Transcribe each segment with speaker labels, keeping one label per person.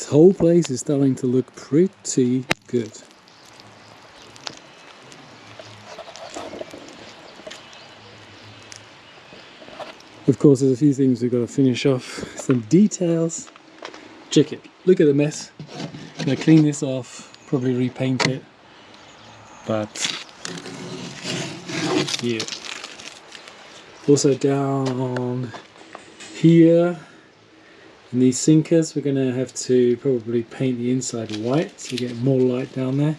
Speaker 1: This whole place is starting to look pretty good. Of course, there's a few things we've got to finish off. Some details. Check it. Look at the mess. I'm going to clean this off, probably repaint it. But yeah. Also down here in these sinkers, we're going to have to probably paint the inside white to get more light down there.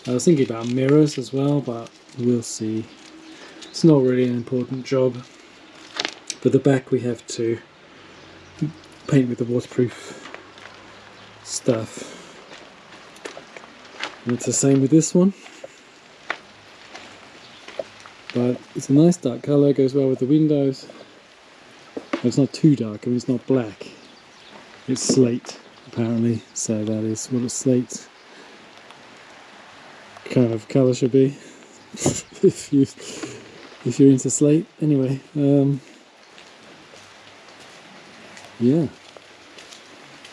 Speaker 1: I was thinking about mirrors as well, but we'll see. It's not really an important job. But the back we have to paint with the waterproof stuff. And it's the same with this one. But it's a nice dark colour, goes well with the windows. But it's not too dark, I mean it's not black. It's slate apparently, so that is what a slate kind of colour should be. if you're into slate. Anyway, yeah. And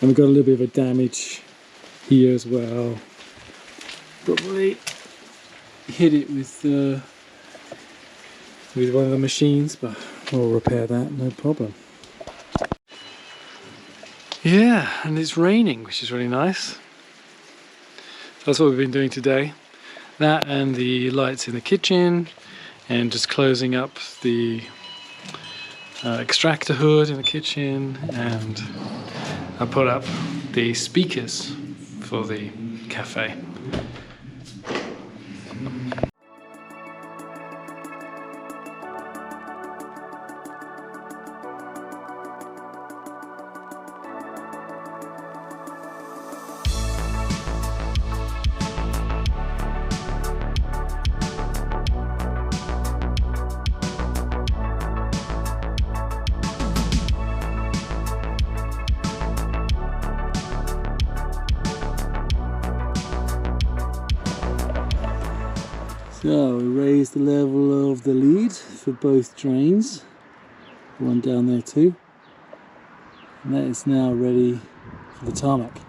Speaker 1: we've got a little bit of a damage here as well. Probably hit it with one of the machines, but we'll repair that, no problem. Yeah, and it's raining, which is really nice. That's what we've been doing today. That and the lights in the kitchen, and just closing up the extractor hood in the kitchen, and I put up the speakers for the cafe. So we raised the level of the lead for both drains, one down there too, and that is now ready for the tarmac.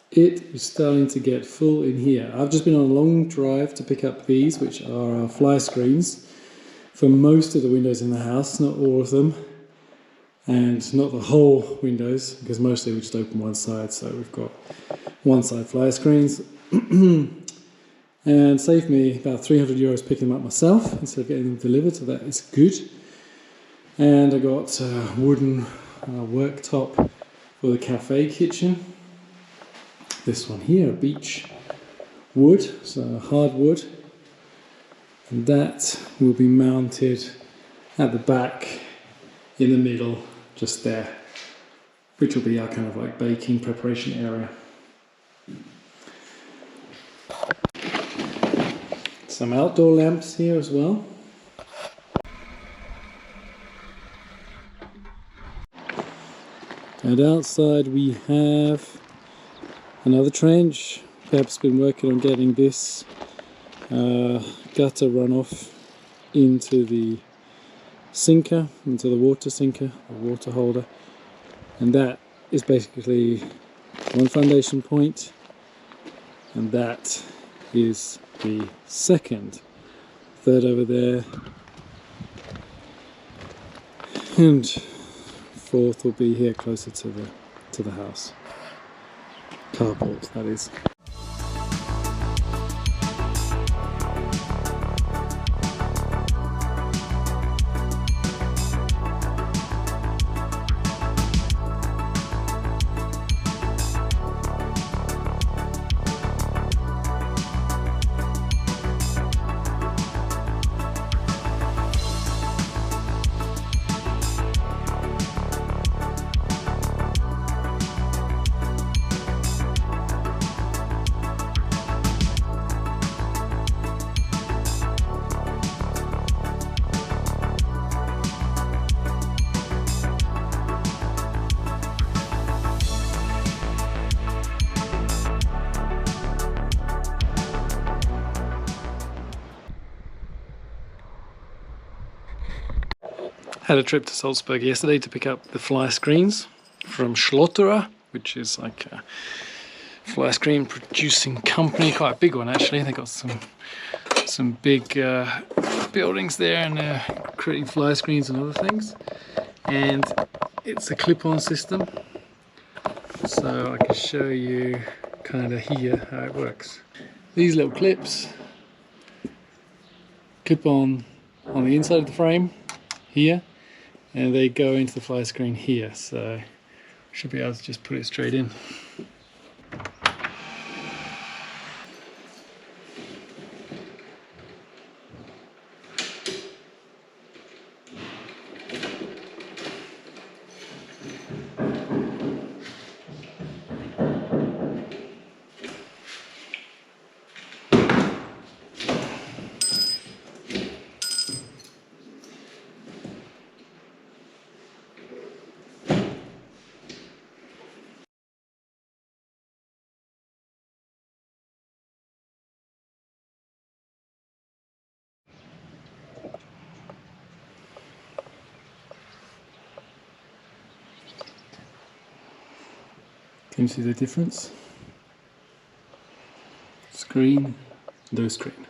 Speaker 1: It is starting to get full in here. I've just been on a long drive to pick up these, which are our fly screens for most of the windows in the house, not all of them, and not the whole windows, because mostly we just open one side, so we've got one side fly screens. And saved me about 300 euros picking them up myself instead of getting them delivered, so that is good. And I got a wooden worktop for the cafe kitchen. This one here, beech wood, so hardwood, and that will be mounted at the back in the middle, just there, which will be our kind of like baking preparation area. Some outdoor lamps here as well. And outside we have another trench. Pep's been working on getting this gutter runoff into the sinker, into the water sinker, the water holder. And that is basically one foundation point, and that is the second. Third over there, and fourth will be here closer to the house. Carport, that is. Had a trip to Salzburg yesterday to pick up the fly screens from Schlotterer, which is like a fly screen producing company, quite a big one actually. They got some big buildings there, and they're creating fly screens and other things. And it's a clip-on system, so I can show you kind of here how it works. These little clips clip on the inside of the frame here, and they go into the fly screen here, so should be able to just put it straight in. Can you see the difference? Screen, no screen.